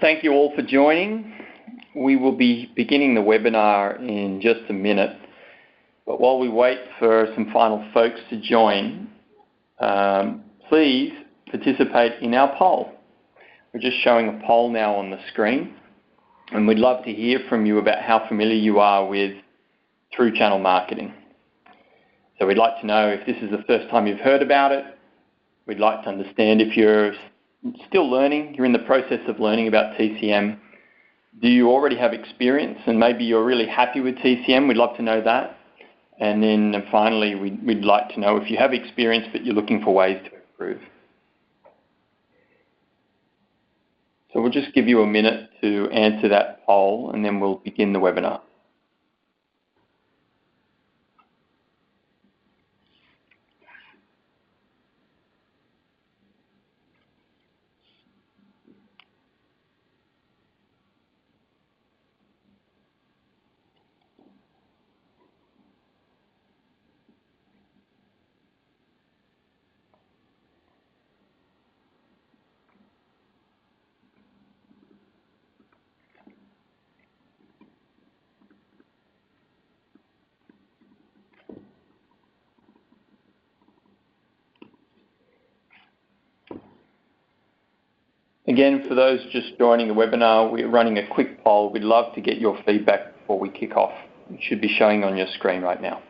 Thank you all for joining. We will be beginning the webinar in just a minute, but while we wait for some final folks to join, please participate in our poll. We're just showing a poll now on the screen, and we'd love to hear from you about how familiar you are with through channel marketing. So we'd like to know if this is the first time you've heard about it. We'd like to understand if you're still learning, you're in the process of learning about TCM. Do you already have experience and maybe you're really happy with TCM? We'd love to know that. And then finally, we'd like to know if you have experience but you're looking for ways to improve. So we'll just give you a minute to answer that poll and then we'll begin the webinar. Again, for those just joining the webinar, we're running a quick poll. We'd love to get your feedback before we kick off. It should be showing on your screen right now.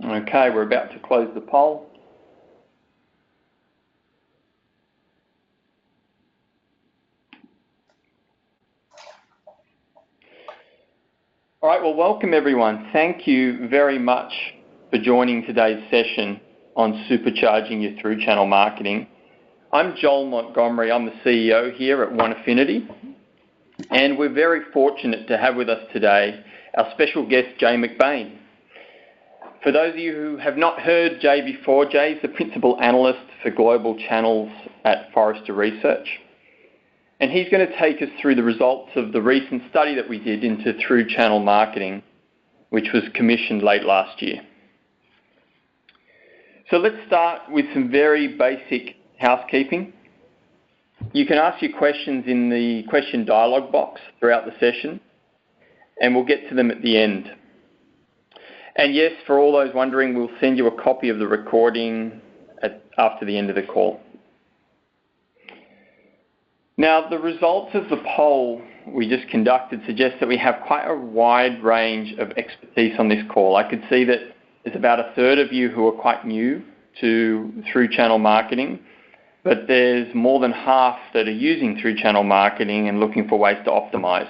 Okay, we're about to close the poll. All right, well, welcome everyone. Thank you very much for joining today's session on supercharging your through channel marketing. I'm Joel Montgomery. I'm the CEO here at One Affinity, and we're very fortunate to have with us today our special guest, Jay McBain. For those of you who have not heard Jay before, Jay is the Principal Analyst for Global Channels at Forrester Research. And he's going to take us through the results of the recent study that we did into through channel marketing, which was commissioned late last year. So let's start with some very basic housekeeping. You can ask your questions in the question dialog box throughout the session, and we'll get to them at the end. And yes, for all those wondering, we'll send you a copy of the recording after the end of the call. Now, the results of the poll we just conducted suggest that we have quite a wide range of expertise on this call. I could see that there's about a third of you who are quite new to through channel marketing, but there's more than half that are using through channel marketing and looking for ways to optimize.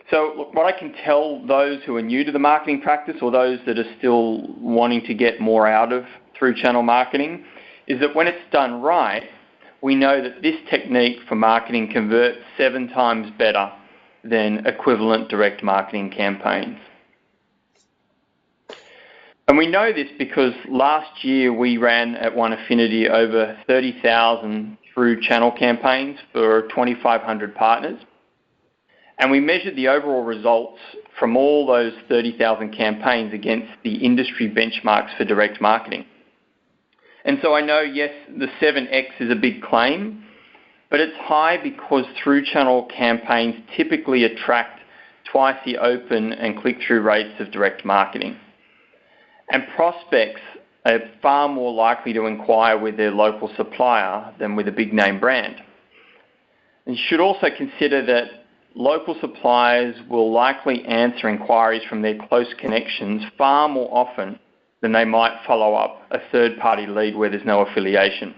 So look, what I can tell those who are new to the marketing practice or those that are still wanting to get more out of through channel marketing is that when it's done right, we know that this technique for marketing converts 7 times better than equivalent direct marketing campaigns. And we know this because last year we ran at One Affinity over 30,000 through channel campaigns for 2,500 partners. And we measured the overall results from all those 30,000 campaigns against the industry benchmarks for direct marketing. And so I know, yes, the 7x is a big claim, but it's high because through channel campaigns typically attract twice the open and click-through rates of direct marketing. And prospects are far more likely to inquire with their local supplier than with a big name brand. And you should also consider that local suppliers will likely answer inquiries from their close connections far more often than they might follow up a third-party lead where there's no affiliation.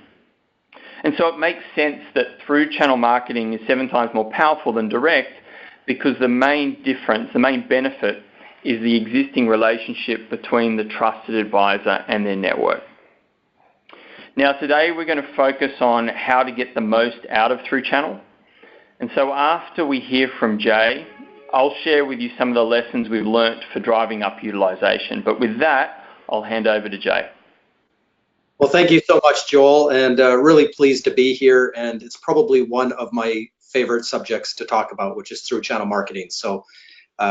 And so it makes sense that through channel marketing is 7 times more powerful than direct because the main difference, the main benefit is the existing relationship between the trusted advisor and their network. Now today we're going to focus on how to get the most out of through channel. And so after we hear from Jay, I'll share with you some of the lessons we've learnt for driving up utilization. But with that, I'll hand over to Jay. Well, thank you so much, Joel, and really pleased to be here. And it's probably one of my favorite subjects to talk about, which is through channel marketing. So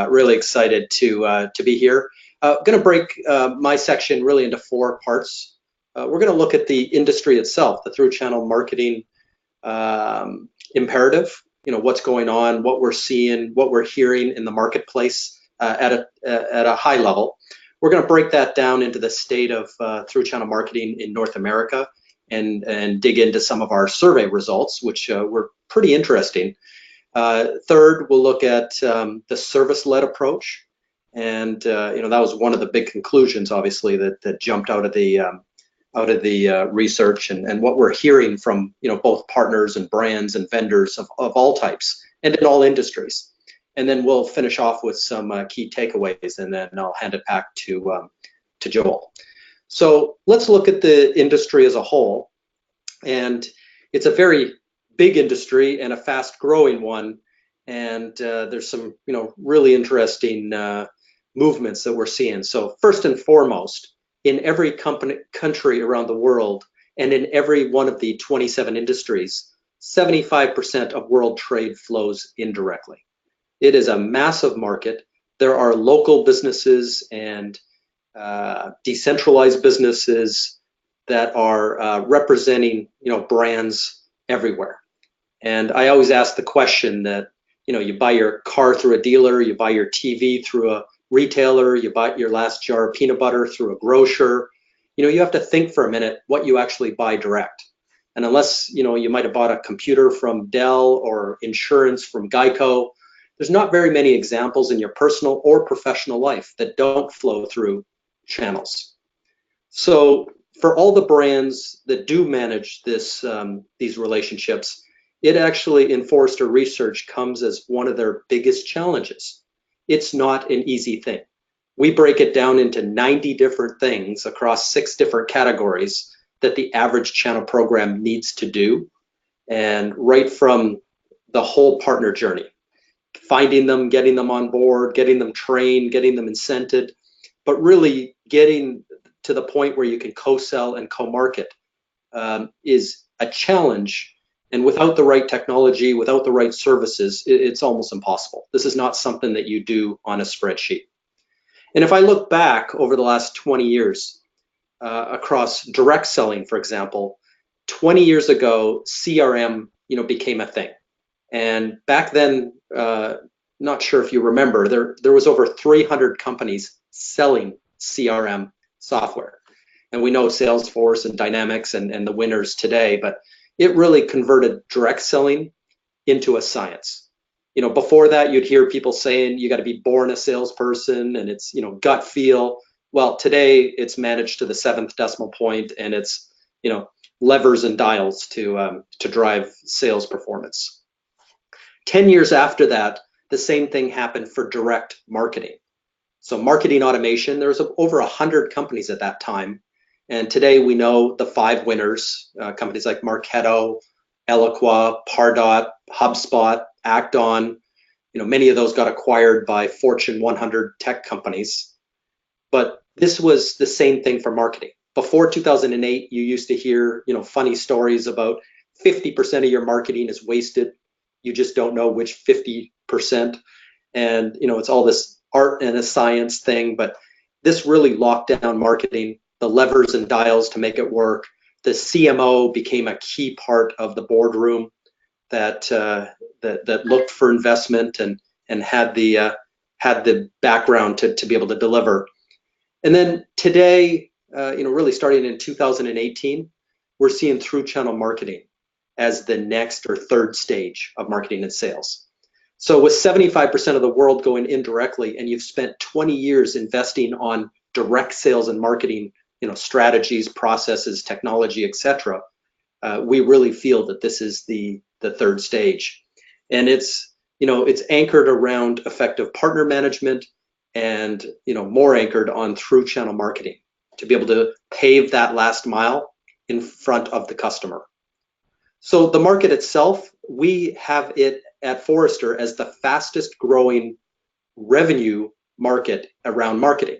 really excited to be here. Going to break my section really into 4 parts. We're going to look at the industry itself, the through channel marketing imperative, what's going on, what we're seeing, what we're hearing in the marketplace at a high level. We're going to break that down into the state of through channel marketing in North America and dig into some of our survey results, which were pretty interesting. Third, we'll look at the service-led approach, and that was one of the big conclusions, obviously, that jumped out of the research and what we're hearing from both partners and brands and vendors of all types and in all industries. And then we'll finish off with some key takeaways, and then I'll hand it back to Joel. So let's look at the industry as a whole, and it's a very big industry and a fast-growing one, and there's some really interesting movements that we're seeing. So first and foremost, in every country around the world and in every one of the 27 industries, 75% of world trade flows indirectly. It is a massive market. There are local businesses and decentralized businesses that are representing brands everywhere. And I always ask the question that you buy your car through a dealer, you buy your TV through a retailer, you buy your last jar of peanut butter through a grocer. You have to think for a minute what you actually buy direct. And unless you might have bought a computer from Dell or insurance from Geico, there's not very many examples in your personal or professional life that don't flow through channels. So for all the brands that do manage these relationships, it actually, in Forrester research, comes as one of their biggest challenges. It's not an easy thing. We break it down into 90 different things across 6 different categories that the average channel program needs to do, and right from the whole partner journey, finding them, getting them on board, getting them trained, getting them incented, but really getting to the point where you can co-sell and co-market is a challenge. And without the right technology, without the right services, it's almost impossible. This is not something that you do on a spreadsheet. And if I look back over the last 20 years across direct selling, for example, 20 years ago, CRM became a thing. And back then, not sure if you remember, there was over 300 companies selling CRM software. And we know Salesforce and Dynamics and the winners today, but it really converted direct selling into a science. Before that, you'd hear people saying you got to be born a salesperson and it's gut feel. Well, today it's managed to the 7th decimal point, and it's levers and dials to drive sales performance. 10 years after that, the same thing happened for direct marketing. So marketing automation, there was over 100 companies at that time. And today we know the 5 winners, companies like Marketo, Eloqua, Pardot, HubSpot, Acton. Many of those got acquired by Fortune 100 tech companies. But this was the same thing for marketing. Before 2008, you used to hear, funny stories about 50% of your marketing is wasted. You just don't know which 50%. And, it's all this art and a science thing, but this really locked down marketing, the levers and dials to make it work. The CMO became a key part of the boardroom that looked for investment and had the background to be able to deliver. And then today, really starting in 2018, we're seeing through channel marketing as the next or third stage of marketing and sales. So with 75% of the world going indirectly, and you've spent 20 years investing on direct sales and marketing, strategies, processes, technology, etc., we really feel that this is the third stage. And it's anchored around effective partner management and more anchored on through channel marketing to be able to pave that last mile in front of the customer. So the market itself, we have it at Forrester as the fastest growing revenue market around marketing.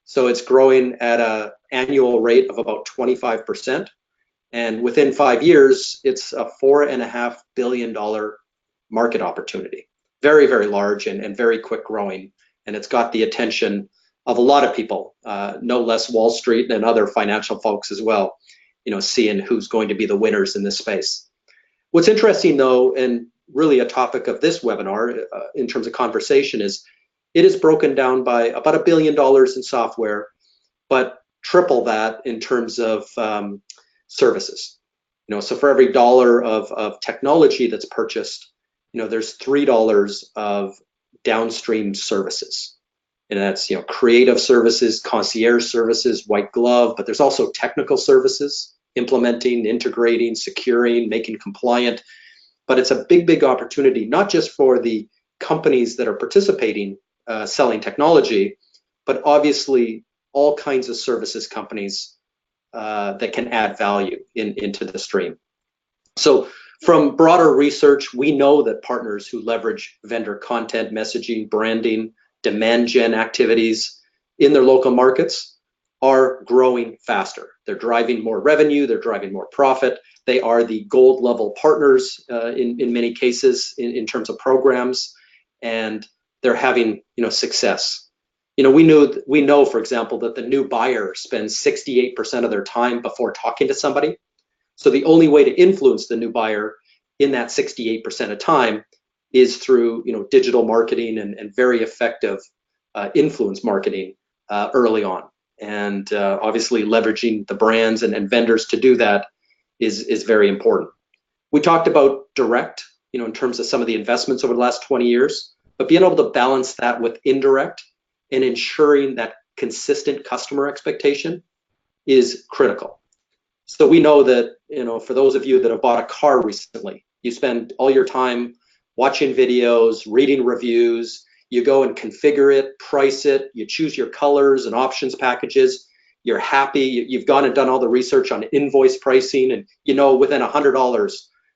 So it's growing at an annual rate of about 25%. And within 5 years, it's a $4.5 billion market opportunity. Very, very large and very quick growing. And it's got the attention of a lot of people, no less Wall Street and other financial folks as well, seeing who's going to be the winners in this space. What's interesting though, and really a topic of this webinar in terms of conversation, is it is broken down by about $1 billion in software, but triple that in terms of services. So for every dollar of technology that's purchased, there's $3 of downstream services. And that's, creative services, concierge services, white glove, but there's also technical services, implementing, integrating, securing, making compliant. But it's a big, big opportunity, not just for the companies that are participating, selling technology, but obviously all kinds of services companies that can add value into the stream. So from broader research, we know that partners who leverage vendor content, messaging, branding, demand gen activities in their local markets are growing faster. They're driving more revenue, they're driving more profit. They are the gold level partners in many cases in terms of programs, and they're having success. We know, for example, that the new buyer spends 68% of their time before talking to somebody. So the only way to influence the new buyer in that 68% of time is through digital marketing and very effective influence marketing early on. And obviously leveraging the brands and vendors to do that is very important. We talked about direct, in terms of some of the investments over the last 20 years, but being able to balance that with indirect and ensuring that consistent customer expectation is critical. So we know that, for those of you that have bought a car recently, you spend all your time watching videos, reading reviews, you go and configure it, price it, you choose your colors and options packages, you're happy, you've gone and done all the research on invoice pricing, and within $100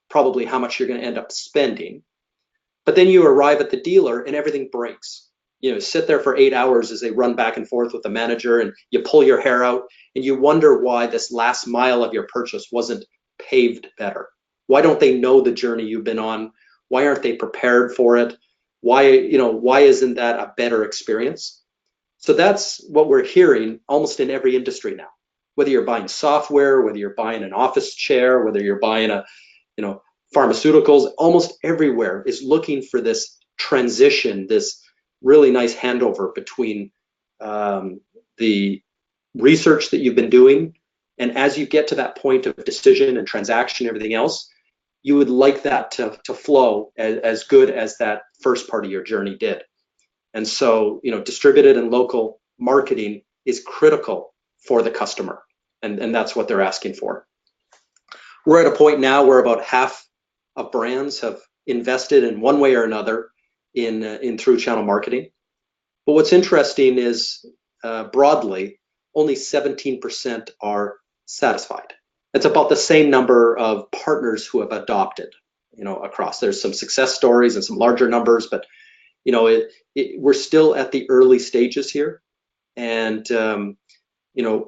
probably how much you're going to end up spending. But then you arrive at the dealer and everything breaks. Sit there for 8 hours as they run back and forth with the manager, and you pull your hair out and you wonder why this last mile of your purchase wasn't paved better. Why don't they know the journey you've been on? Why aren't they prepared for it? Why isn't that a better experience? So that's what we're hearing almost in every industry now. Whether you're buying software, whether you're buying an office chair, whether you're buying pharmaceuticals, almost everywhere is looking for this transition, this really nice handover between the research that you've been doing, and as you get to that point of decision and transaction, everything else, you would like that to flow as good as that first part of your journey did. And so, distributed and local marketing is critical for the customer, and that's what they're asking for. We're at a point now where about half of brands have invested in one way or another in through channel marketing. But what's interesting is broadly, only 17% are satisfied. It's about the same number of partners who have adopted, across. There's some success stories and some larger numbers, but we're still at the early stages here. And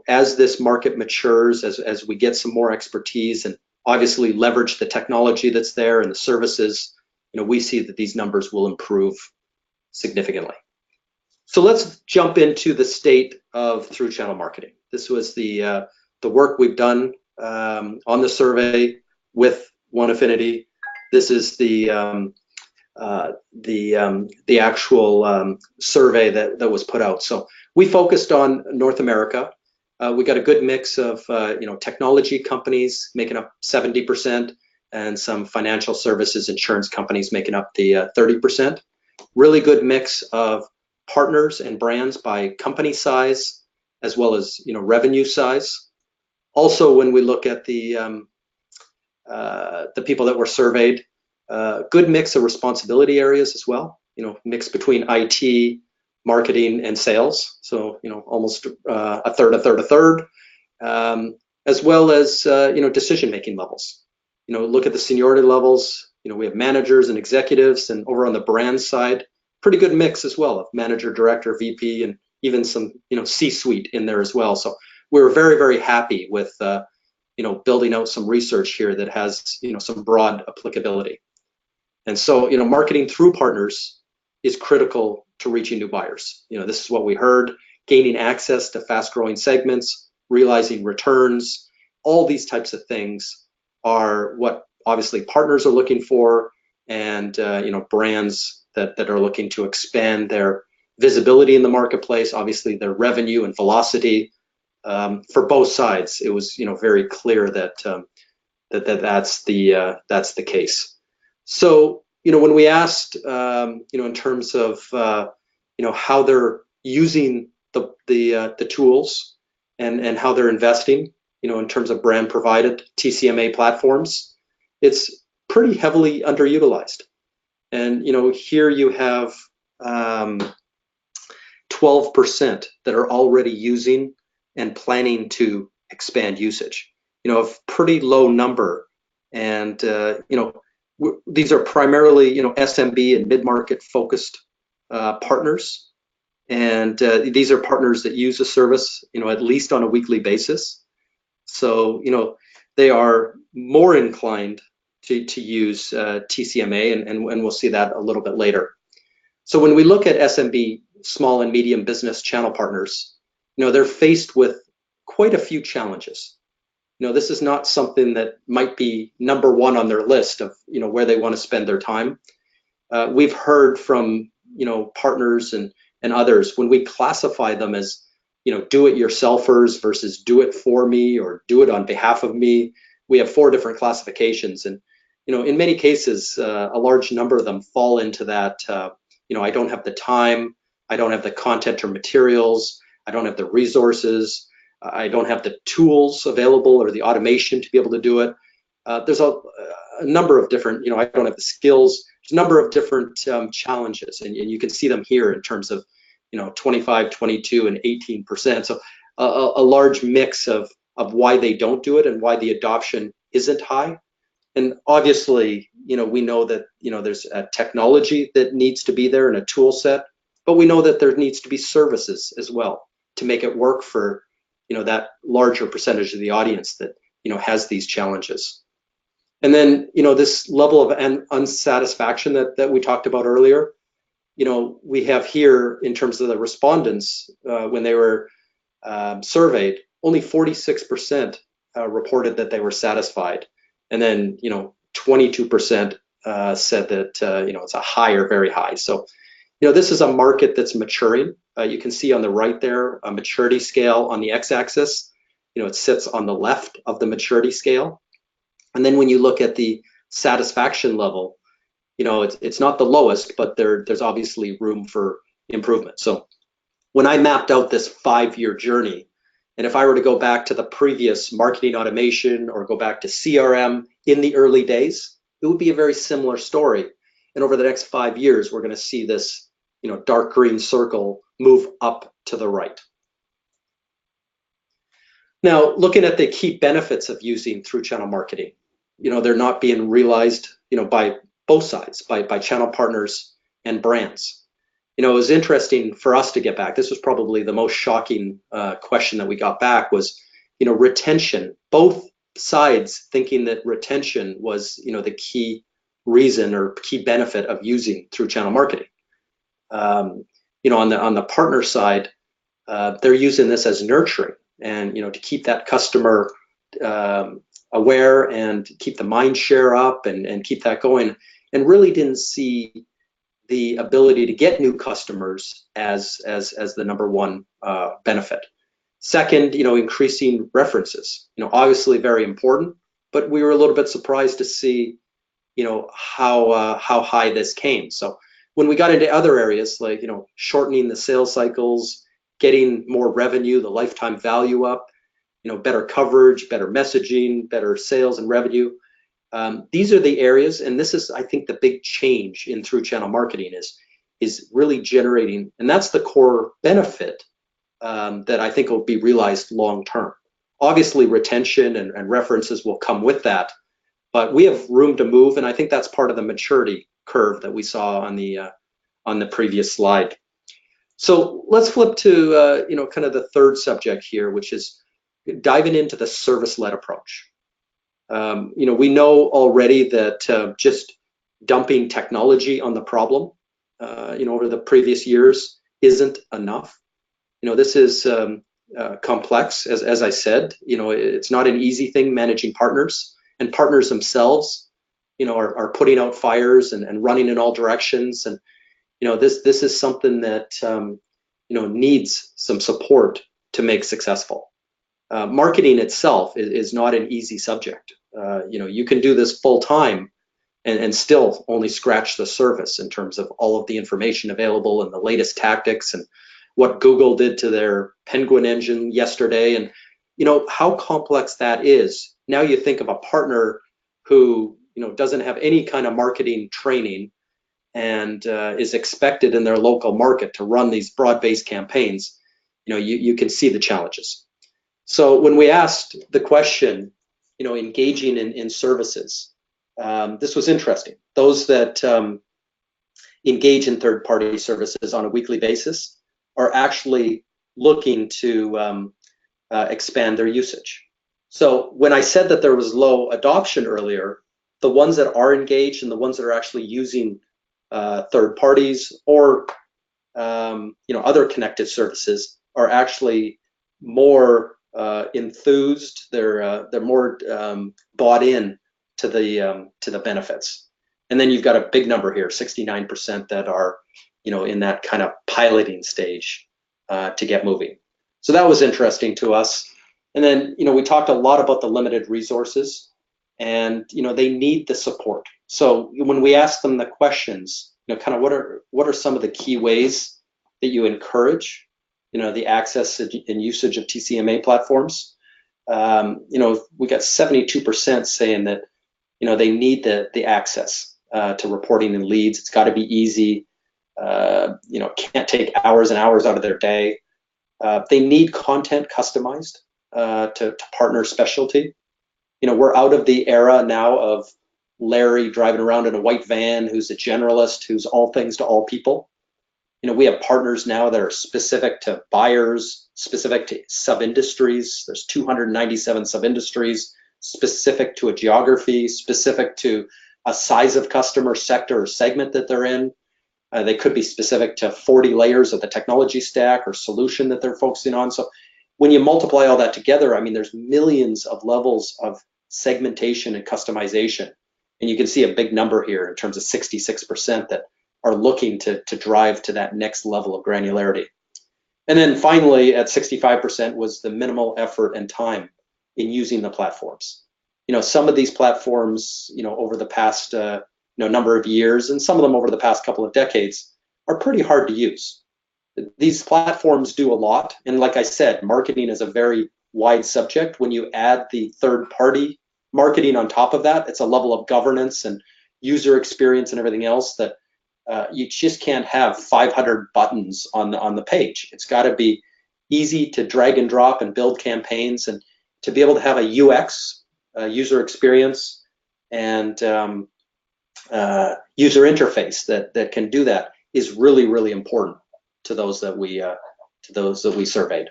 as this market matures, as we get some more expertise and obviously leverage the technology that's there and the services, we see that these numbers will improve significantly. So let's jump into the state of through channel marketing. This was the work we've done on the survey with One Affinity. This is the actual survey that was put out. So we focused on North America. We got a good mix of technology companies making up 70%, and some financial services insurance companies making up the 30%. Really good mix of partners and brands by company size as well as revenue size. Also, when we look at the people that were surveyed, good mix of responsibility areas as well. Mix between IT, marketing, and sales. So almost a third, as well as decision-making levels. Look at the seniority levels. We have managers and executives, and over on the brand side, pretty good mix as well of manager, director, VP, and even some C-suite in there as well. So we're very, very happy with building out some research here that has some broad applicability. And so, marketing through partners is critical to reaching new buyers. This is what we heard: gaining access to fast-growing segments, realizing returns. All these types of things are what obviously partners are looking for, and brands that are looking to expand their visibility in the marketplace, obviously their revenue and velocity. For both sides, it was very clear that that's the case. So when we asked in terms of how they're using the tools and how they're investing in terms of brand provided TCMA platforms, it's pretty heavily underutilized. And here you have 12% that are already using and planning to expand usage. A pretty low number. And these are primarily SMB and mid-market focused partners, and these are partners that use the service at least on a weekly basis. So they are more inclined to use TCMA, and we'll see that a little bit later. So when we look at SMB, small and medium business channel partners, they're faced with quite a few challenges. This is not something that might be number one on their list of where they want to spend their time. We've heard from partners and others, when we classify them as do-it-yourselfers versus do it for me or do it on behalf of me. We have 4 different classifications, and in many cases a large number of them fall into that I don't have the time, I don't have the content or materials, I don't have the resources, I don't have the tools available or the automation to be able to do it. There's a number of different, I don't have the skills. There's a number of different challenges, and you can see them here in terms of 25, 22, and 18%. So a large mix of why they don't do it and why the adoption isn't high. And obviously, we know that there's a technology that needs to be there and a tool set, but we know that there needs to be services as well to make it work for that larger percentage of the audience that has these challenges. And then this level of unsatisfaction that we talked about earlier, we have here in terms of the respondents when they were surveyed, only 46% reported that they were satisfied, and then 22% said that it's a high or very high. So this is a market that's maturing. You can see on the right there a maturity scale on the x-axis. It sits on the left of the maturity scale. And then when you look at the satisfaction level, it's not the lowest, but there's obviously room for improvement. So when I mapped out this 5-year journey, and if I were to go back to the previous marketing automation or go back to CRM in the early days, it would be a very similar story. And over the next 5 years, we're going to see this dark green circle move up to the right. Now, looking at the key benefits of using through channel marketing, they're not being realized, by both sides, by channel partners and brands. It was interesting for us to get back. This was probably the most shocking question that we got back was, retention. Both sides thinking that retention was, the key reason or key benefit of using through channel marketing. On the partner side, they're using this as nurturing and to keep that customer aware and keep the mind share up and keep that going, and really didn't see the ability to get new customers as the number one benefit. Second, increasing references, obviously very important, but we were a little bit surprised to see how high this came. So when we got into other areas like shortening the sales cycles, getting more revenue, the lifetime value up, better coverage, better messaging, better sales and revenue, these are the areas, and this is, I think, the big change in through channel marketing is really generating, and that's the core benefit that I think will be realized long term. Obviously, retention and references will come with that, but we have room to move, and I think that's part of the maturity curve that we saw on the previous slide. So let's flip to kind of the third subject here, which is diving into the service-led approach. We know already that just dumping technology on the problem, over the previous years isn't enough. This is complex, as I said. It's not an easy thing managing partners, and partners themselves, are putting out fires and running in all directions. And this is something that needs some support to make successful. Marketing itself is not an easy subject. You can do this full time and still only scratch the surface in terms of all of the information available and the latest tactics and what Google did to their Penguin engine yesterday, and how complex that is. Now you think of a partner who doesn't have any kind of marketing training and is expected in their local market to run these broad-based campaigns. You can see the challenges. So when we asked the question, engaging in services, this was interesting. Those that engage in third-party services on a weekly basis are actually looking to expand their usage. So when I said that there was low adoption earlier, the ones that are engaged and the ones that are actually using third parties or other connected services are actually more enthused. They're more bought in to the benefits. And then you've got a big number here, 69% that are in that kind of piloting stage to get moving. So that was interesting to us. And then we talked a lot about the limited resources, and they need the support. So when we ask them the questions, kind of what are some of the key ways that you encourage the access and usage of TCMA platforms, we got 72% saying that they need the access to reporting and leads. It's got to be easy. Can't take hours and hours out of their day. They need content customized to partner specialty. We're out of the era now of Larry driving around in a white van who's a generalist, who's all things to all people. We have partners now that are specific to buyers, specific to sub-industries. There's 297 sub-industries, specific to a geography, specific to a size of customer, sector, or segment that they're in. They could be specific to 40 layers of the technology stack or solution that they're focusing on. So when you multiply all that together, there's millions of levels of segmentation and customization. And you can see a big number here in terms of 66% that are looking to drive to that next level of granularity. And then finally, at 65% was the minimal effort and time in using the platforms. Some of these platforms, over the past number of years, and some of them over the past couple of decades, are pretty hard to use. These platforms do a lot. And like I said, marketing is a very wide subject. When you add the third-party marketing on top of that, it's a level of governance and user experience and everything else that you just can't have 500 buttons on the page. It's got to be easy to drag and drop and build campaigns, and to be able to have a UX, user experience, and user interface that can do that is really, really important to those that we surveyed.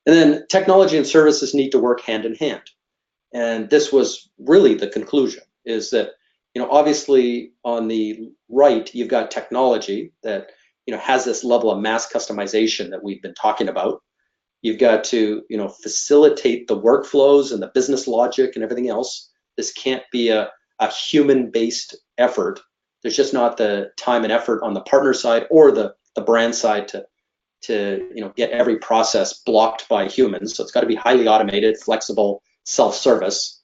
And then technology and services need to work hand in hand. And this was really the conclusion, is that obviously on the right you've got technology that has this level of mass customization that we've been talking about. You've got to facilitate the workflows and the business logic and everything else. This can't be a human-based effort. There's just not the time and effort on the partner side or the brand side to get every process blocked by humans. So it's got to be highly automated, flexible, self-service,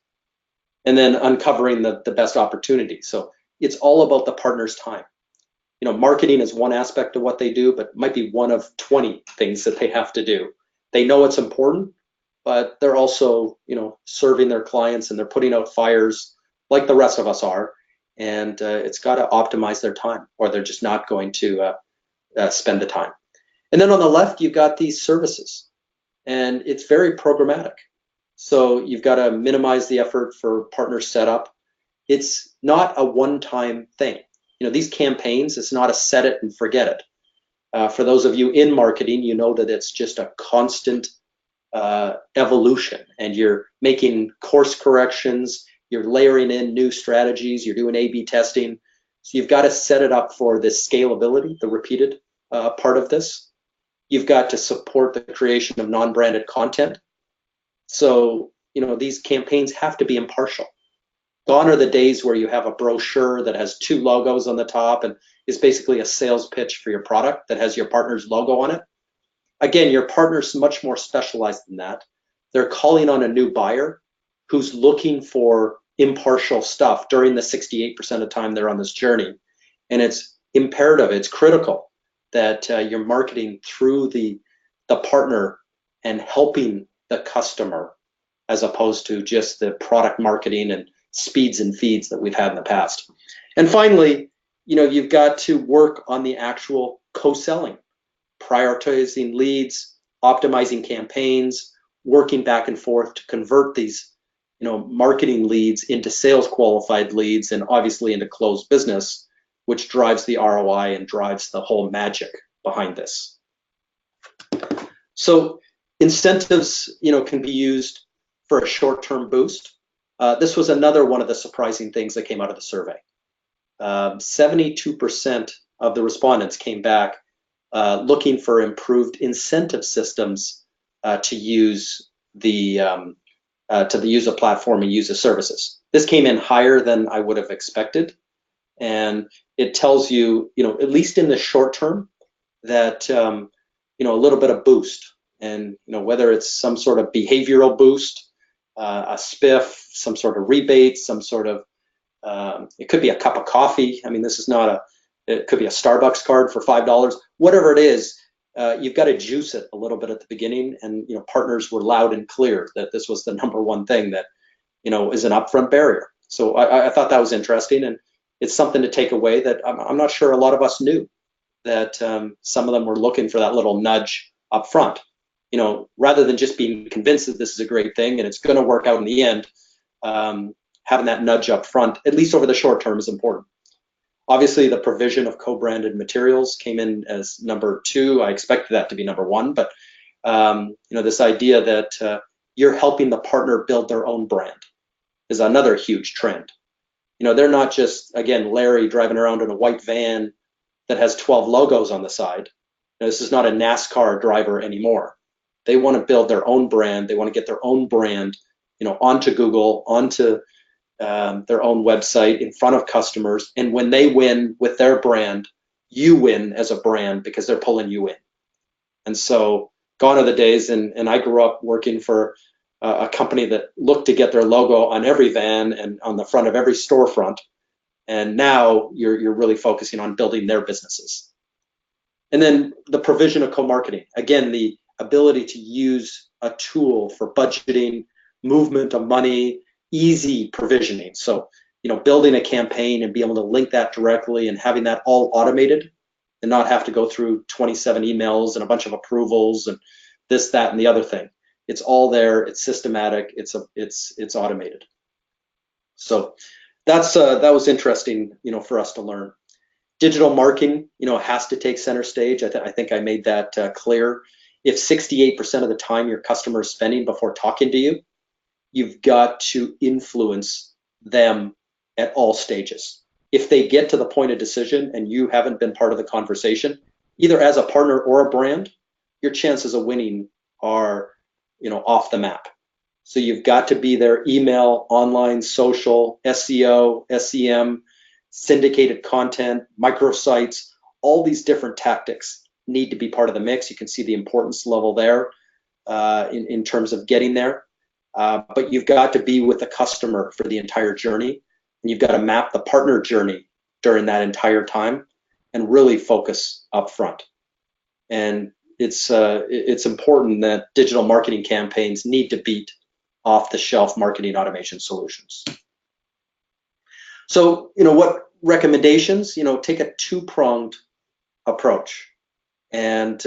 and then uncovering the best opportunity. So it's all about the partner's time. Marketing is one aspect of what they do, but might be one of 20 things that they have to do. They know it's important, but they're also serving their clients, and they're putting out fires like the rest of us are, and it's got to optimize their time, or they're just not going to spend the time. And then on the left, you've got these services, and it's very programmatic. So you've got to minimize the effort for partner setup. It's not a one-time thing. These campaigns, it's not a set it and forget it. For those of you in marketing, you know that it's just a constant evolution, and you're making course corrections, you're layering in new strategies, you're doing A/B testing. So you've got to set it up for this scalability, the repeated part of this. You've got to support the creation of non-branded content. So, these campaigns have to be impartial. Gone are the days where you have a brochure that has 2 logos on the top and is basically a sales pitch for your product that has your partner's logo on it. Again, your partner's much more specialized than that. They're calling on a new buyer who's looking for impartial stuff during the 68% of the time they're on this journey. And it's imperative, it's critical that you're marketing through the partner and helping the customer as opposed to just the product marketing and speeds and feeds that we've had in the past. And finally, you've got to work on the actual co-selling, prioritizing leads, optimizing campaigns, working back and forth to convert these marketing leads into sales qualified leads and obviously into closed business, which drives the ROI and drives the whole magic behind this. So incentives, can be used for a short-term boost. This was another one of the surprising things that came out of the survey. 72% of the respondents came back looking for improved incentive systems to use the platform and use the services. This came in higher than I would have expected, and it tells you, at least in the short term, that a little bit of boost, and whether it's some sort of behavioral boost, a spiff, some sort of rebate, some sort of it could be a cup of coffee. I mean, this is not it could be a Starbucks card for $5. Whatever it is, you've got to juice it a little bit at the beginning, and partners were loud and clear that this was the number one thing that is an upfront barrier. So I thought that was interesting, and it's something to take away that I'm not sure a lot of us knew, that some of them were looking for that little nudge up front. Rather than just being convinced that this is a great thing and it's going to work out in the end, having that nudge up front, at least over the short term, is important. Obviously, the provision of co-branded materials came in as number 2. I expected that to be number 1, but this idea that you're helping the partner build their own brand is another huge trend. They're not just, again, Larry driving around in a white van that has 12 logos on the side. This is not a NASCAR driver anymore. They want to build their own brand. They want to get their own brand, onto Google, onto their own website, in front of customers. And when they win with their brand, you win as a brand because they're pulling you in. And so gone are the days, and I grew up working for a company that looked to get their logo on every van and on the front of every storefront. And now you're really focusing on building their businesses. And then the provision of co-marketing. Again, the ability to use a tool for budgeting, movement of money, easy provisioning. So, building a campaign and be able to link that directly and having that all automated and not have to go through 27 emails and a bunch of approvals and this, that, and the other thing. It's all there. It's systematic. It's automated. So that was interesting, for us to learn. Digital marketing, has to take center stage. I think I made that clear. If 68% of the time your customer is spending before talking to you, you've got to influence them at all stages. If they get to the point of decision and you haven't been part of the conversation, either as a partner or a brand, your chances of winning are, off the map. So you've got to be there: email, online, social, SEO, SEM, syndicated content, microsites. All these different tactics need to be part of the mix. You can see the importance level there in terms of getting there. But you've got to be with the customer for the entire journey, and you've got to map the partner journey during that entire time and really focus up front. And it's important that digital marketing campaigns need to beat off-the-shelf marketing automation solutions. So, what recommendations? Take a two-pronged approach. And,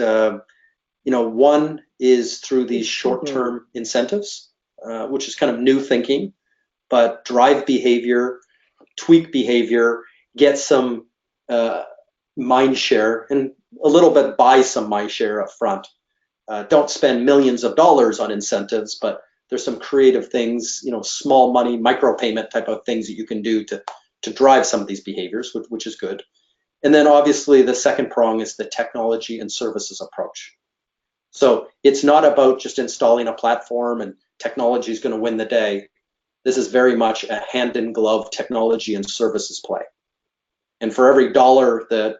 one is through these short-term incentives, which is kind of new thinking, but drive behavior, tweak behavior, get some mind share, and a little bit buy some mind share up front. Don't spend millions of dollars on incentives, but there's some creative things, small money, micropayment type of things that you can do to to drive some of these behaviors, which is good. And then obviously the second prong is the technology and services approach. So it's not about just installing a platform and technology is going to win the day. This is very much a hand-in-glove technology and services play. And for every dollar that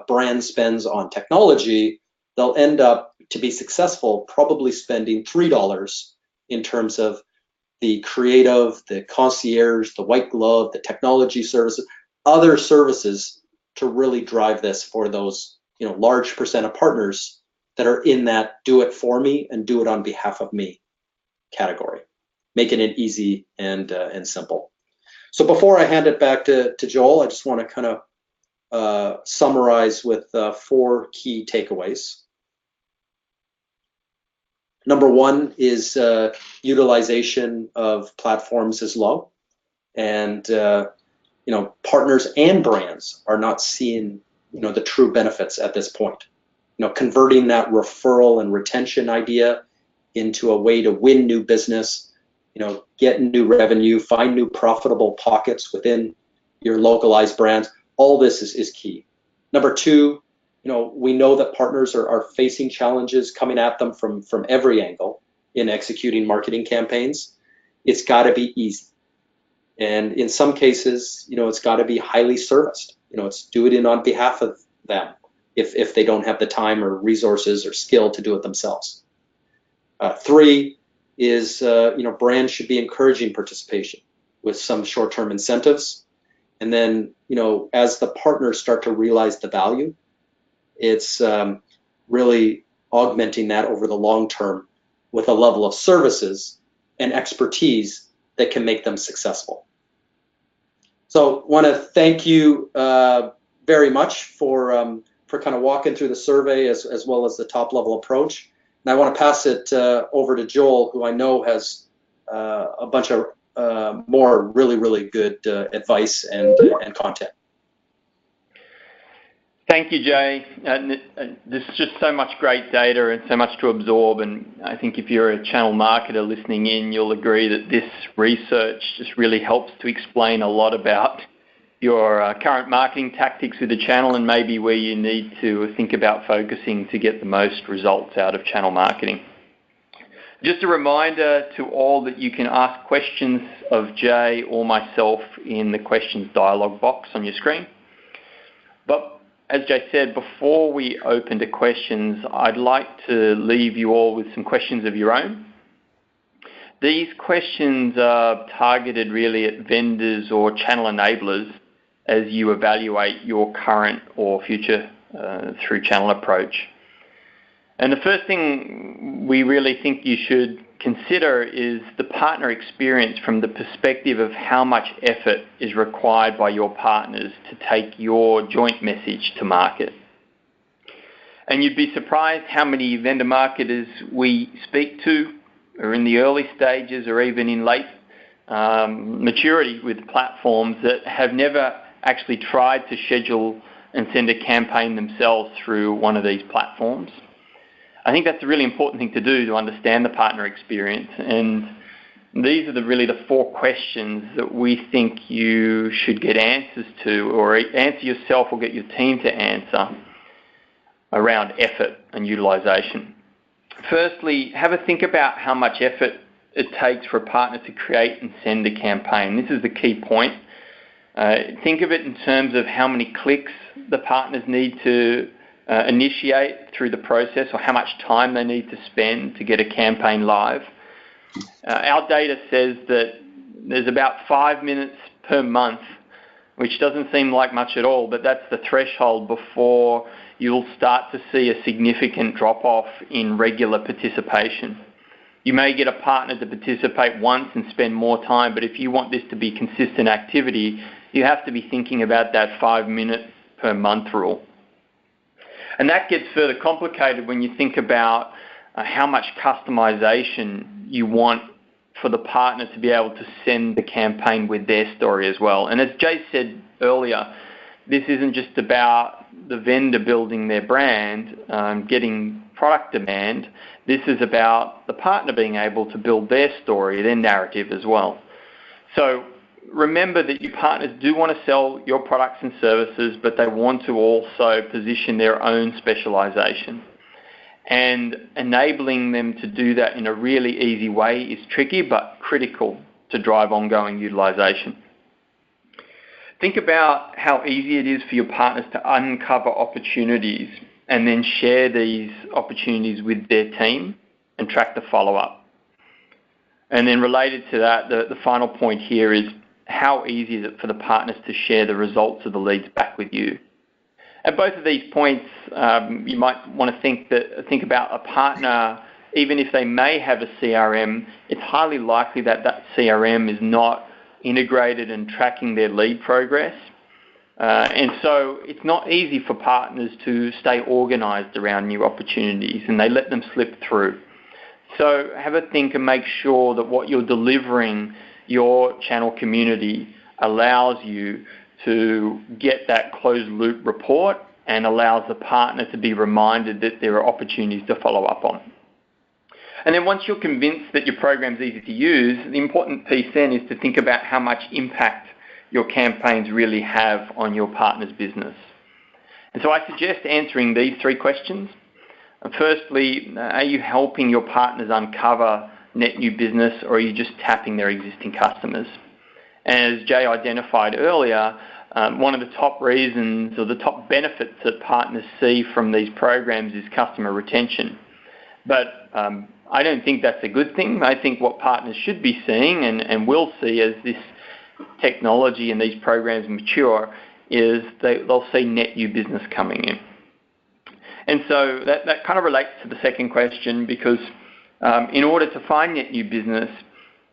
brand spends on technology, they'll end up, to be successful, probably spending $3 in terms of the creative, the concierge, the white glove, the technology services, other services to really drive this for those large percent of partners that are in that do it for me and do it on behalf of me category, making it easy and simple. So before I hand it back to Joel, I just want to kind of summarize with 4 key takeaways. Number one is utilization of platforms is low, and partners and brands are not seeing the true benefits at this point. Converting that referral and retention idea into a way to win new business, get new revenue, find new profitable pockets within your localized brands. All this is key. Number two, we know that partners are facing challenges coming at them from every angle in executing marketing campaigns. It's got to be easy. And in some cases, it's got to be highly serviced. It's do it on behalf of them if they don't have the time or resources or skill to do it themselves. 3 is, brands should be encouraging participation with some short-term incentives. And then, as the partners start to realize the value, it's really augmenting that over the long term with a level of services and expertise that can make them successful. So want to thank you very much for kind of walking through the survey as well as the top level approach. And I want to pass it over to Joel, who I know has a bunch of more really, really good advice and content. Thank you, Jay. There's just so much great data and so much to absorb, and I think if you're a channel marketer listening in, you'll agree that this research just really helps to explain a lot about your current marketing tactics with the channel and maybe where you need to think about focusing to get the most results out of channel marketing. Just a reminder to all that you can ask questions of Jay or myself in the questions dialog box on your screen. But as Jay said, before we open to questions, I'd like to leave you all with some questions of your own. These questions are targeted really at vendors or channel enablers as you evaluate your current or future through channel approach. And the first thing we really think you should consider is the partner experience from the perspective of how much effort is required by your partners to take your joint message to market. And you'd be surprised how many vendor marketers we speak to are in the early stages or even in late maturity with platforms that have never actually tried to schedule and send a campaign themselves through one of these platforms. I think that's a really important thing to do to understand the partner experience, and these are really the 4 questions that we think you should get answers to, or answer yourself or get your team to answer around effort and utilization. Firstly, have a think about how much effort it takes for a partner to create and send a campaign. This is the key point. Think of it in terms of how many clicks the partners need to initiate through the process, or how much time they need to spend to get a campaign live. Our data says that there's about 5 minutes per month, which doesn't seem like much at all, but that's the threshold before you'll start to see a significant drop-off in regular participation. You may get a partner to participate once and spend more time, but if you want this to be consistent activity, you have to be thinking about that 5 minutes per month rule. And that gets further complicated when you think about how much customization you want for the partner to be able to send the campaign with their story as well. And as Jay said earlier, this isn't just about the vendor building their brand, getting product demand. This is about the partner being able to build their story, their narrative as well. So remember that your partners do want to sell your products and services, but they want to also position their own specialization. And enabling them to do that in a really easy way is tricky, but critical to drive ongoing utilization. Think about how easy it is for your partners to uncover opportunities and then share these opportunities with their team and track the follow-up. And then related to that, the final point here is how easy is it for the partners to share the results of the leads back with you? At both of these points, you might want to think about a partner, even if they may have a CRM, it's highly likely that that CRM is not integrated and tracking their lead progress. And so it's not easy for partners to stay organized around new opportunities, and they let them slip through. So have a think and make sure that what you're delivering your channel community allows you to get that closed loop report and allows the partner to be reminded that there are opportunities to follow up on. And then once you're convinced that your program's easy to use, the important piece then is to think about how much impact your campaigns really have on your partner's business. And so I suggest answering these 3 questions. Firstly, are you helping your partners uncover net new business, or are you just tapping their existing customers? And as Jay identified earlier, one of the top reasons or the top benefits that partners see from these programs is customer retention. But I don't think that's a good thing. I think what partners should be seeing and will see as this technology and these programs mature is they'll see net new business coming in. And so that kind of relates to the second question, because in order to find net new business,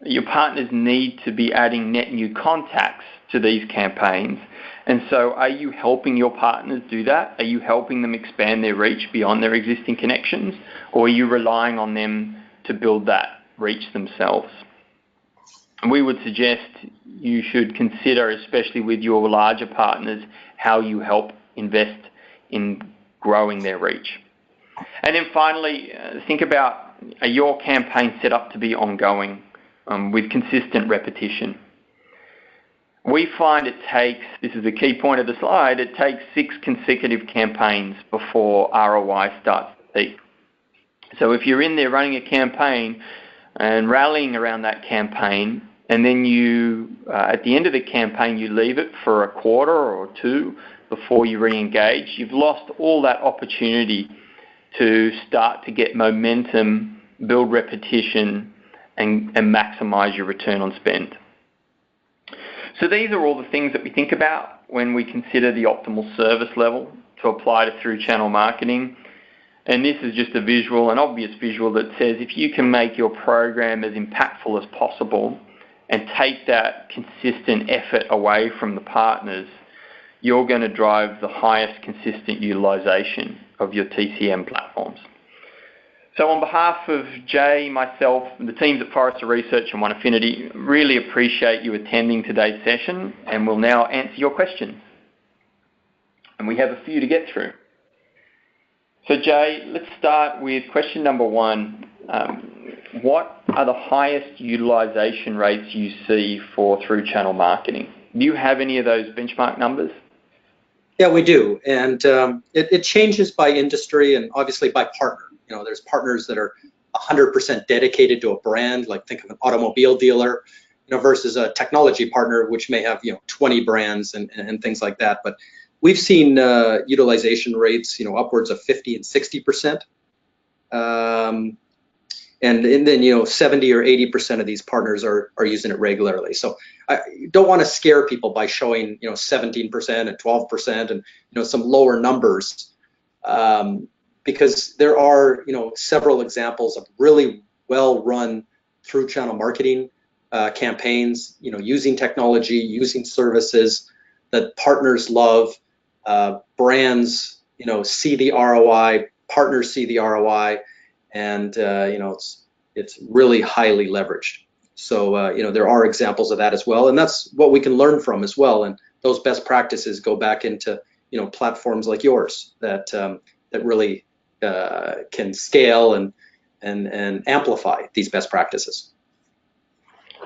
your partners need to be adding net new contacts to these campaigns. And so are you helping your partners do that? Are you helping them expand their reach beyond their existing connections? Or are you relying on them to build that reach themselves? And we would suggest you should consider, especially with your larger partners, how you help invest in growing their reach. And then finally, think about, are your campaigns set up to be ongoing with consistent repetition? We find it takes, this is the key point of the slide, it takes 6 consecutive campaigns before ROI starts to peak. So if you're in there running a campaign and rallying around that campaign, and then you, at the end of the campaign, you leave it for a quarter or 2 before you re-engage, you've lost all that opportunity to start to get momentum, build repetition, and maximize your return on spend. So these are all the things that we think about when we consider the optimal service level to apply to through channel marketing. And this is just a visual, an obvious visual that says if you can make your program as impactful as possible and take that consistent effort away from the partners, you're going to drive the highest consistent utilization of your TCM platforms. So on behalf of Jay, myself, and the teams at Forrester Research and One Affinity, really appreciate you attending today's session, and we'll now answer your questions. And we have a few to get through. So Jay, let's start with question number 1. What are the highest utilization rates you see for through channel marketing? Do you have any of those benchmark numbers? Yeah, we do. And it changes by industry and obviously by partner. You know, there's partners that are 100% dedicated to a brand, like think of an automobile dealer, you know, versus a technology partner, which may have, you know, 20 brands and things like that. But we've seen utilization rates, you know, upwards of 50 and 60%. And then, you know, 70 or 80% of these partners are using it regularly. So I don't want to scare people by showing, you know, 17% and 12% and, you know, some lower numbers. Because there are, you know, several examples of really well-run through channel marketing campaigns, you know, using technology, using services that partners love, brands, you know, see the ROI, partners see the ROI, and you know, it's really highly leveraged. So you know, there are examples of that as well, and that's what we can learn from as well. And those best practices go back into, you know, platforms like yours that that really can scale and amplify these best practices.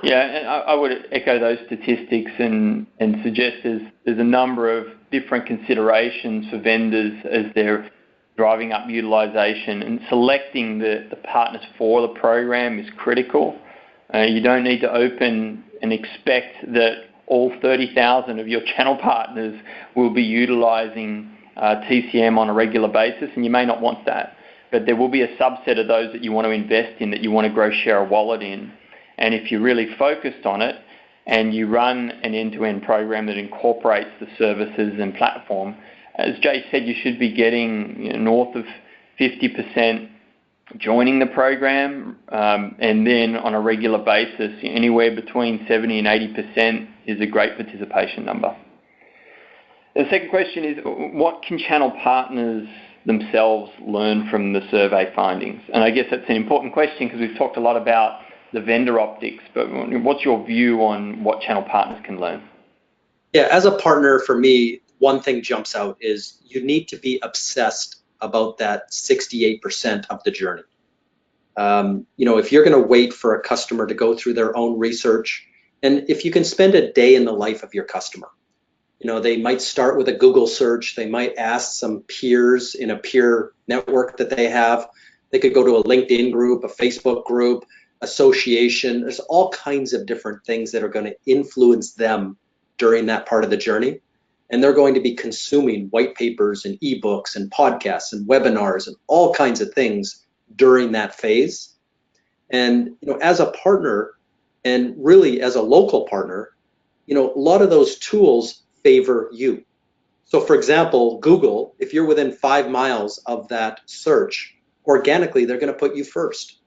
Yeah, and I would echo those statistics and suggest there's a number of different considerations for vendors as they're driving up utilisation, and selecting the partners for the program is critical. You don't need to open and expect that all 30,000 of your channel partners will be utilising TCM on a regular basis, and you may not want that. But there will be a subset of those that you want to invest in, that you want to grow share of wallet in. And if you're really focused on it and you run an end-to-end program that incorporates the services and platform, as Jay said, you should be getting north of 50% joining the program, and then on a regular basis, anywhere between 70 and 80% is a great participation number. The second question is, what can channel partners themselves learn from the survey findings? And I guess that's an important question because we've talked a lot about the vendor optics, but what's your view on what channel partners can learn? Yeah, as a partner, for me, one thing jumps out is you need to be obsessed about that 68% of the journey. If you're going to wait for a customer to go through their own research, and if you can spend a day in the life of your customer, they might start with a Google search, they might ask some peers in a peer network that they have, they could go to a LinkedIn group, a Facebook group, association. There's all kinds of different things that are going to influence them during that part of the journey. And they're going to be consuming white papers and ebooks and podcasts and webinars and all kinds of things during that phase. And as a partner, and really as a local partner, a lot of those tools favor you. So for example, Google, if you're within 5 miles of that search, organically they're going to put you first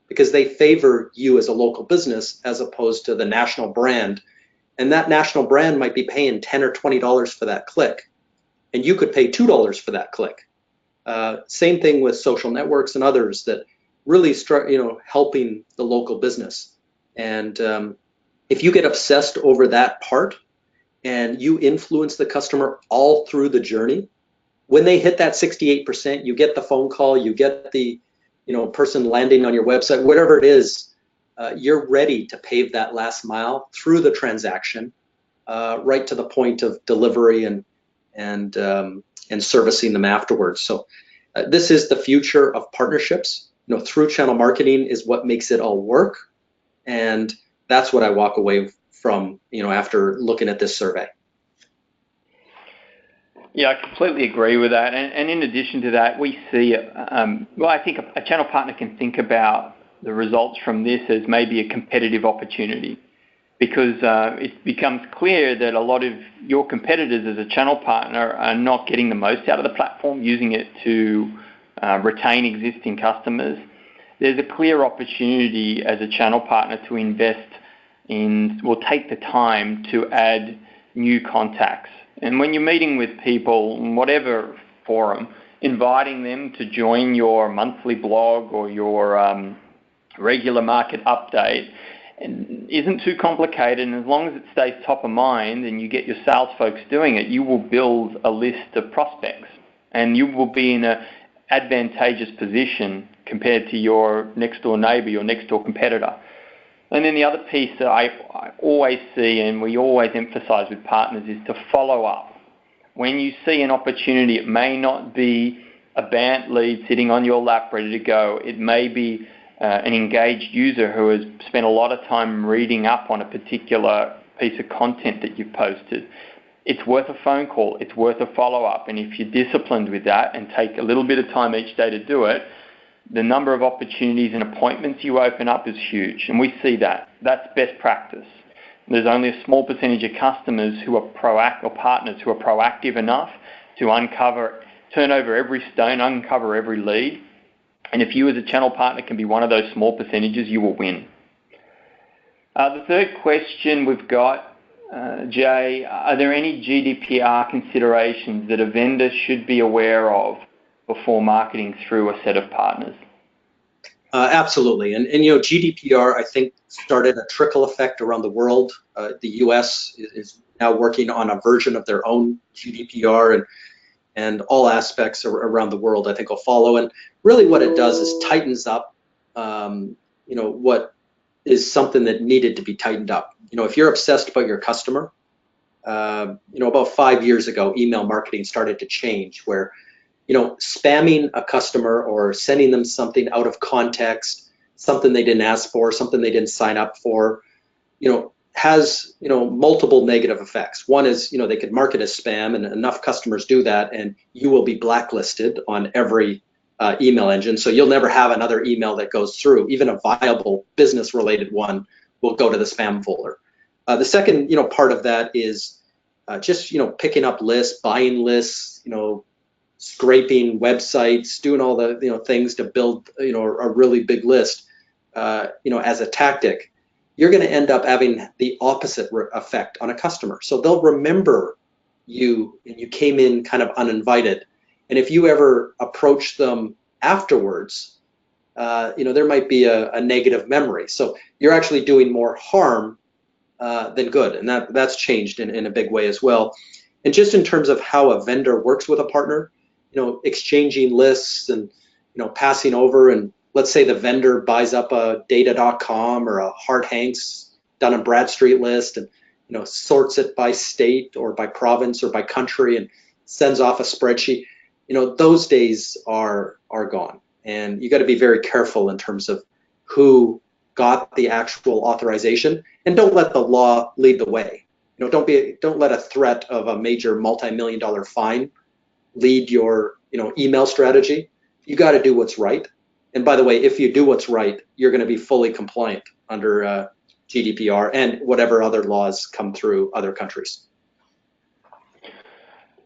because they favor you as a local business as opposed to the national brand. And that national brand might be paying $10 or $20 for that click, and you could pay $2 for that click. Same thing with social networks and others that really start, helping the local business. And if you get obsessed over that part and you influence the customer all through the journey, when they hit that 68%, you get the phone call, you get the person landing on your website, whatever it is, you're ready to pave that last mile through the transaction, right to the point of delivery and servicing them afterwards. So this is the future of partnerships. Through channel marketing is what makes it all work, and that's what I walk away from, after looking at this survey. Yeah, I completely agree with that. And in addition to that, we see, I think a channel partner can think about the results from this as maybe a competitive opportunity, because it becomes clear that a lot of your competitors as a channel partner are not getting the most out of the platform, using it to retain existing customers. There's a clear opportunity as a channel partner to invest in, or take the time to add new contacts. And when you're meeting with people in whatever forum, inviting them to join your monthly blog or your regular market update isn't too complicated, and as long as it stays top of mind and you get your sales folks doing it, you will build a list of prospects, and you will be in an advantageous position compared to your next door neighbor, your next door competitor. And then the other piece that I always see, and we always emphasize with partners, is to follow up. When you see an opportunity, it may not be a BANT lead sitting on your lap ready to go. It may be an engaged user who has spent a lot of time reading up on a particular piece of content that you've posted. It's worth a phone call. It's worth a follow-up. And if you're disciplined with that and take a little bit of time each day to do it, the number of opportunities and appointments you open up is huge. And we see that. That's best practice. There's only a small percentage of customers who are or partners who are proactive enough to turn over every stone, uncover every lead. And if you as a channel partner can be one of those small percentages, you will win. The third question we've got, Jay, are there any GDPR considerations that a vendor should be aware of before marketing through a set of partners? Absolutely. And GDPR, I think, started a trickle effect around the world. The US is now working on a version of their own GDPR, and all aspects around the world, I think, will follow. And really what it does is tightens up, what is something that needed to be tightened up. If you're obsessed about your customer, about 5 years ago, email marketing started to change where, spamming a customer or sending them something out of context, something they didn't ask for, something they didn't sign up for, has, multiple negative effects. One is, they could mark it as spam, and enough customers do that, and you will be blacklisted on every email engine. So you'll never have another email that goes through. Even a viable business-related one will go to the spam folder. The second, part of that is just, picking up lists, buying lists, scraping websites, doing all the, things to build, a really big list, as a tactic. You're going to end up having the opposite effect on a customer. So they'll remember you, and you came in kind of uninvited. And if you ever approach them afterwards, there might be a negative memory. So you're actually doing more harm than good. And that's changed in a big way as well. And just in terms of how a vendor works with a partner, exchanging lists and, passing over, and let's say the vendor buys up a data.com or a Hart Hanks Dun & Bradstreet list and, sorts it by state or by province or by country and sends off a spreadsheet. Those days are gone. And you got to be very careful in terms of who got the actual authorization, and don't let the law lead the way. Don't let a threat of a major multi-million-dollar fine lead your, email strategy. You got to do what's right. And by the way, if you do what's right, you're going to be fully compliant under GDPR and whatever other laws come through other countries.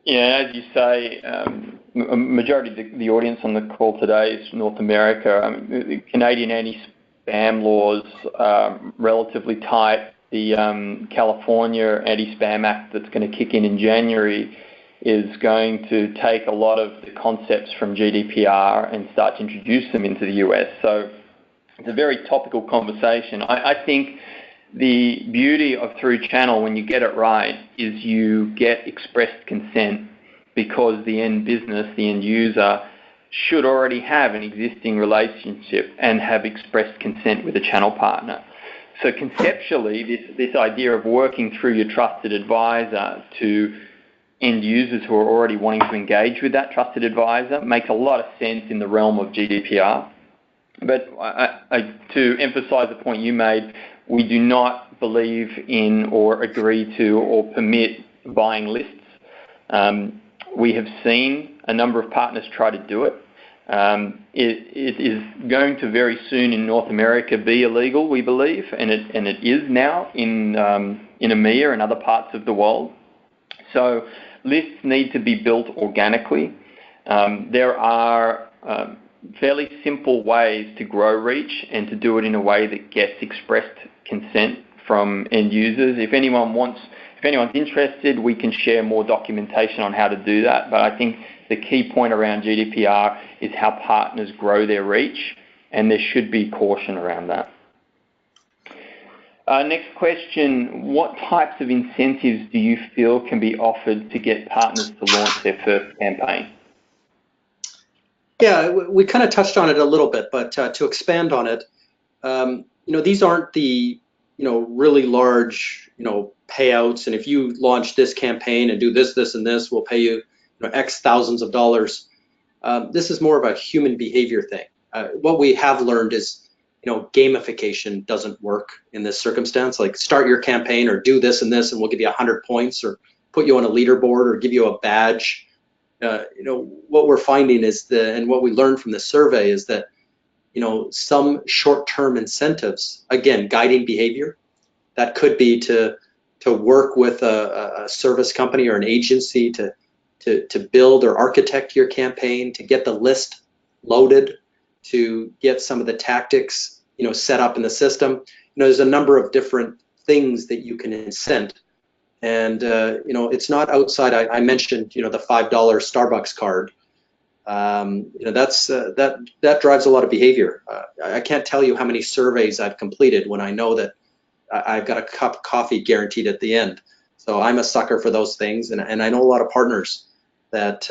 Yeah, as you say, a majority of the audience on the call today is North America. The Canadian anti-spam laws are relatively tight. The California Anti-Spam Act that's going to kick in January is going to take a lot of the concepts from GDPR and start to introduce them into the US. So it's a very topical conversation. I think the beauty of through channel, when you get it right, is you get expressed consent, because the end business, the end user, should already have an existing relationship and have expressed consent with a channel partner. So conceptually, this idea of working through your trusted advisor to end users who are already wanting to engage with that trusted advisor makes a lot of sense in the realm of GDPR. But to emphasize the point you made, we do not believe in or agree to or permit buying lists. We have seen a number of partners try to do it. It is going to very soon in North America be illegal, we believe, and it is now in EMEA and other parts of the world. So lists need to be built organically. There are fairly simple ways to grow reach and to do it in a way that gets expressed consent from end users. If anyone's interested, we can share more documentation on how to do that. But I think the key point around GDPR is how partners grow their reach, and there should be caution around that. Next question, what types of incentives do you feel can be offered to get partners to launch their first campaign? Yeah, we kind of touched on it a little bit, but to expand on it, these aren't the, really large, payouts. And if you launch this campaign and do this, this, and this, we'll pay you, X thousands of dollars. This is more of a human behavior thing. What we have learned is, gamification doesn't work in this circumstance. Like, start your campaign or do this and this, and we'll give you 100 points or put you on a leaderboard or give you a badge. What we're finding is and what we learned from the survey is that, some short-term incentives, again, guiding behavior, that could be to work with a service company or an agency to build or architect your campaign, to get the list loaded, to get some of the tactics, set up in the system. There's a number of different things that you can incent. And, it's not outside. I mentioned, the $5 Starbucks card. That drives a lot of behavior. I can't tell you how many surveys I've completed when I know that I've got a cup of coffee guaranteed at the end. So I'm a sucker for those things. And I know a lot of partners that,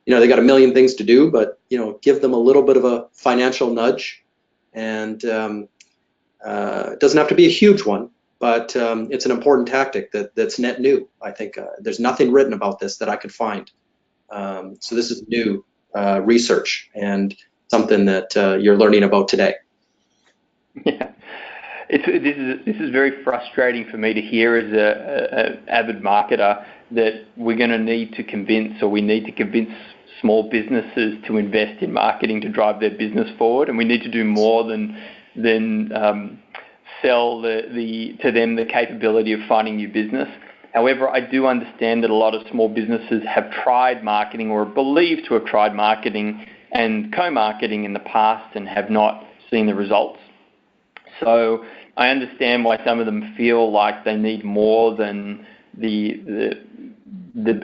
they got a million things to do, but, give them a little bit of a financial nudge and It doesn't have to be a huge one, but it's an important tactic that's net new. I think there's nothing written about this that I could find. So this is new research and something that you're learning about today. Yeah, this is very frustrating for me to hear as a avid marketer, that we're going to need to convince, or we need to convince small businesses to invest in marketing to drive their business forward, and we need to do more than sell to them the capability of finding new business. However, I do understand that a lot of small businesses have tried marketing, or are believed to have tried marketing and co-marketing in the past, and have not seen the results. So I understand why some of them feel like they need more than the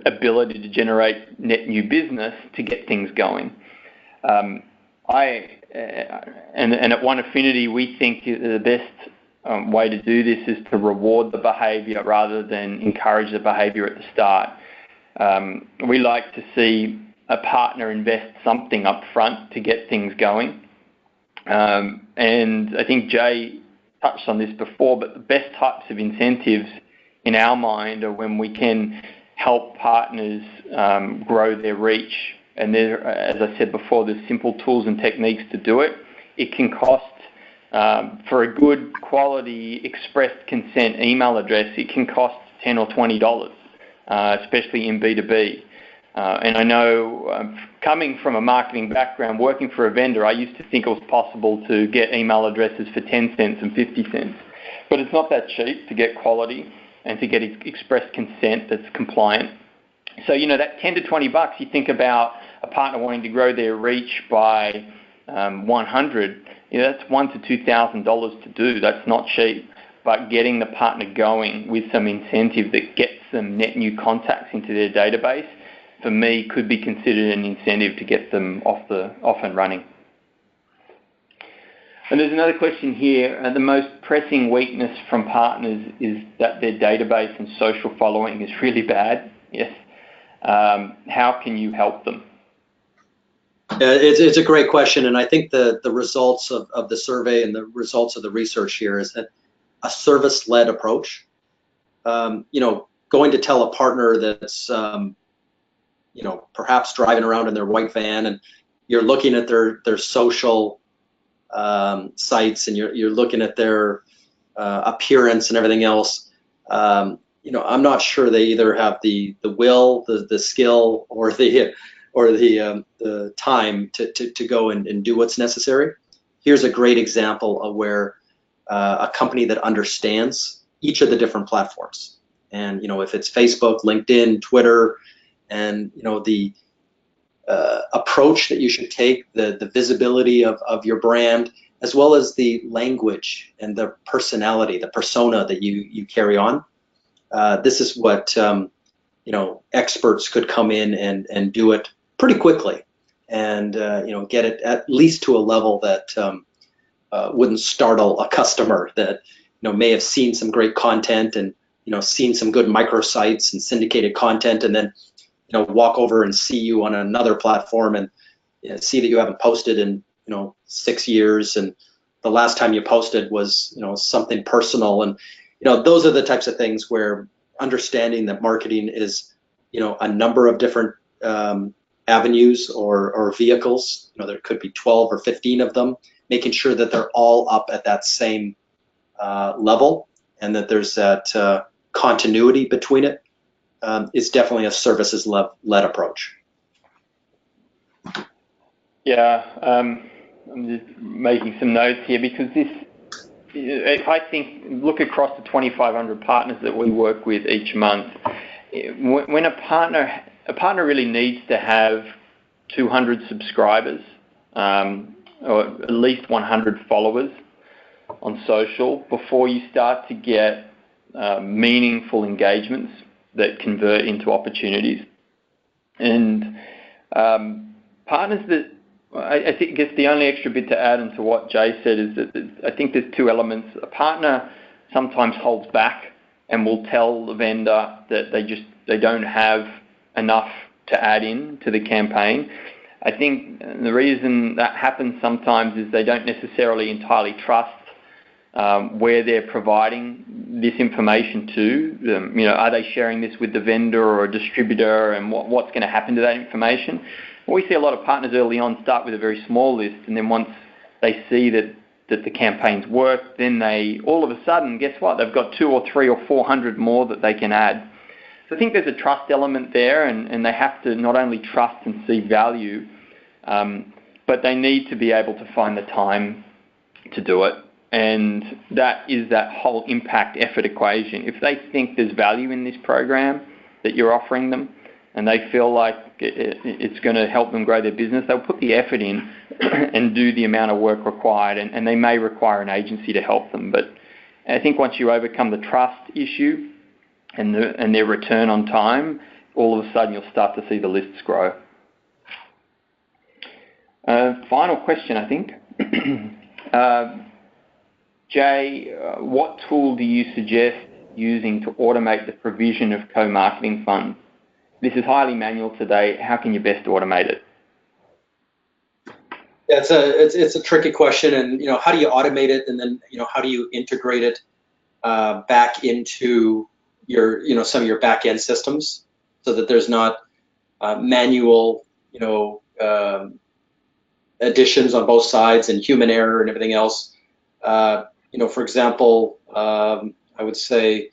ability to generate net new business to get things going. And at One Affinity, we think the best way to do this is to reward the behaviour rather than encourage the behaviour at the start. We like to see a partner invest something up front to get things going. And I think Jay touched on this before, but the best types of incentives in our mind are when we can help partners grow their reach. And there, as I said before, there's simple tools and techniques to do it. It can cost, for a good quality expressed consent email address, it can cost $10 or $20, especially in B2B. And I know, coming from a marketing background, working for a vendor, I used to think it was possible to get email addresses for 10 cents and 50 cents. But it's not that cheap to get quality and to get express consent that's compliant. So, that 10 to 20 bucks, you think about a partner wanting to grow their reach by 100, that's $1,000 to $2,000 to do. That's not cheap. But getting the partner going with some incentive that gets them net new contacts into their database, for me, could be considered an incentive to get them off and running. And there's another question here. The most pressing weakness from partners is that their database and social following is really bad. Yes. How can you help them? It's a great question, and I think the results of the survey and the results of the research here is that a service-led approach. Going to tell a partner that's perhaps driving around in their white van, and you're looking at their social sites, and you're looking at their appearance and everything else. I'm not sure they either have the will, the skill, or the time to go and do what's necessary. Here's a great example of where a company that understands each of the different platforms, and if it's Facebook, LinkedIn, Twitter, and the approach that you should take, the visibility of your brand, as well as the language and the personality, the persona that you carry on. This is what experts could come in and do it pretty quickly, and get it at least to a level that wouldn't startle a customer that may have seen some great content and seen some good microsites and syndicated content, and then walk over and see you on another platform and see that you haven't posted in 6 years, and the last time you posted was something personal. And those are the types of things where understanding that marketing is a number of different avenues or vehicles. There could be 12 or 15 of them, making sure that they're all up at that same level, and that there's that continuity between it. Is definitely a services-led approach. Yeah, I'm just making some notes here, because if I look across the 2,500 partners that we work with each month, when a partner really needs to have 200 subscribers, or at least 100 followers on social before you start to get meaningful engagements that convert into opportunities. And partners that, I guess the only extra bit to add into what Jay said is that I think there's two elements. A partner sometimes holds back and will tell the vendor that they don't have enough to add in to the campaign. I think the reason that happens sometimes is they don't necessarily entirely trust where they're providing this information to. Are they sharing this with the vendor or a distributor, and what's going to happen to that information? We see a lot of partners early on start with a very small list, and then once they see that the campaigns work, then they all of a sudden, guess what? They've got 200 or 300 or 400 more that they can add. So I think there's a trust element there, and they have to not only trust and see value, but they need to be able to find the time to do it. And that is that whole impact effort equation. If they think there's value in this program that you're offering them, and they feel like it's going to help them grow their business, they'll put the effort in and do the amount of work required, and they may require an agency to help them. But I think once you overcome the trust issue and their return on time, all of a sudden you'll start to see the lists grow. Final question, I think. Jay, what tool do you suggest using to automate the provision of co-marketing funds? This is highly manual today. How can you best automate it? Yeah, it's a tricky question, and how do you automate it, and then how do you integrate it back into your some of your back end systems, so that there's not manual additions on both sides and human error and everything else. For example, I would say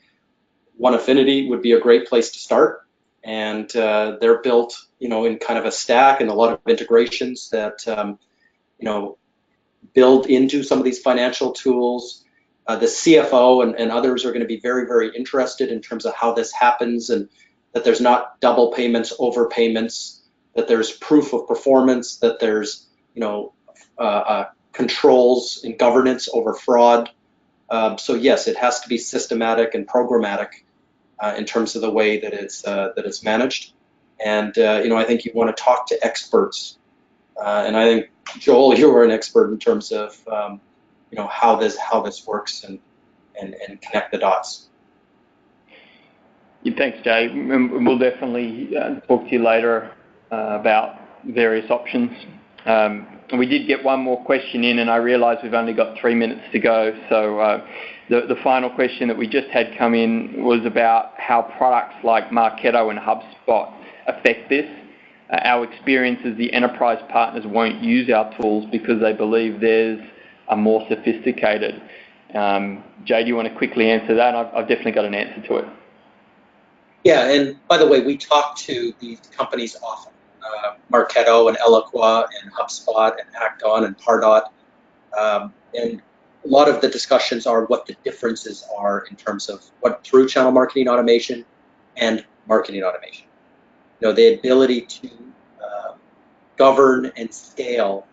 One Affinity would be a great place to start. And they're built, in kind of a stack and a lot of integrations that, build into some of these financial tools. The CFO and others are going to be very, very interested in terms of how this happens, and that there's not double payments, overpayments, that there's proof of performance, that there's, controls and governance over fraud. So yes, it has to be systematic and programmatic. In terms of the way that it's managed, and I think you want to talk to experts, and I think Joel, you are an expert in terms of how this works and connect the dots. Yeah, thanks, Jay. We'll definitely talk to you later about various options. We did get one more question in, and I realise we've only got 3 minutes to go. So the final question that we just had come in was about how products like Marketo and HubSpot affect this. Our experience is the enterprise partners won't use our tools because they believe theirs are more sophisticated. Jay, do you want to quickly answer that? I've definitely got an answer to it. Yeah, and by the way, we talk to these companies often. Marketo and Eloqua and HubSpot and Acton and Pardot. And a lot of the discussions are what the differences are in terms of what through channel marketing automation and marketing automation. The ability to govern and scale,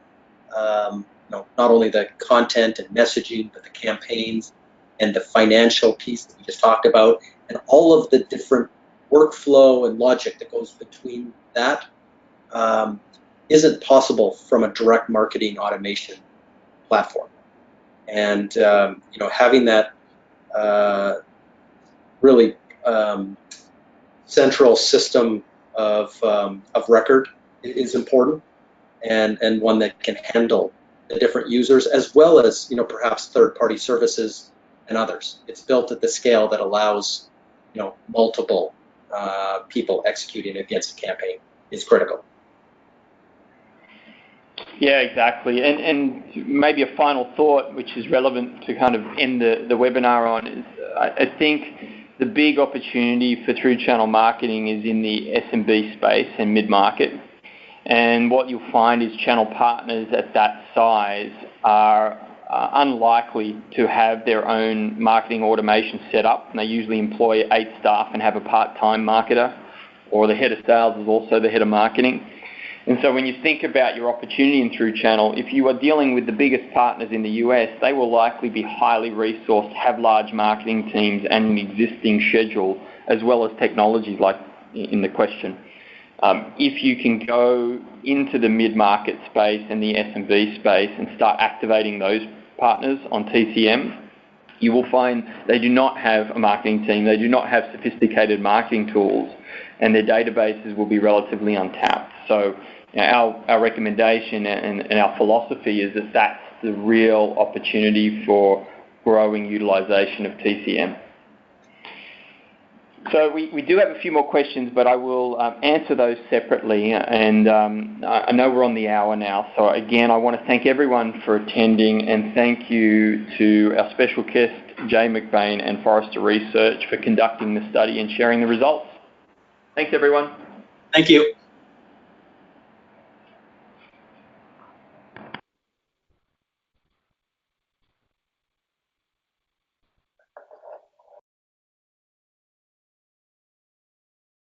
not only the content and messaging, but the campaigns and the financial piece that we just talked about, and all of the different workflow and logic that goes between that. Isn't possible from a direct marketing automation platform, and having that really central system of record is important, and one that can handle the different users as well as perhaps third-party services and others. It's built at the scale that allows multiple people executing against a campaign is critical. Yeah, exactly. And maybe a final thought, which is relevant to kind of end the webinar on, is I think the big opportunity for through channel marketing is in the SMB space and mid-market. And what you'll find is channel partners at that size are unlikely to have their own marketing automation set up. And they usually employ 8 staff and have a part-time marketer, or the head of sales is also the head of marketing. And so when you think about your opportunity in through channel, if you are dealing with the biggest partners in the US, they will likely be highly resourced, have large marketing teams and an existing schedule, as well as technology like in the question. If you can go into the mid-market space and the SMB space and start activating those partners on TCM, you will find they do not have a marketing team, they do not have sophisticated marketing tools, and their databases will be relatively untapped. So our recommendation and our philosophy is that that's the real opportunity for growing utilisation of TCM. So we do have a few more questions, but I will answer those separately. And I know we're on the hour now, so again, I want to thank everyone for attending, and thank you to our special guest, Jay McBain and Forrester Research, for conducting the study and sharing the results. Thanks, everyone. Thank you.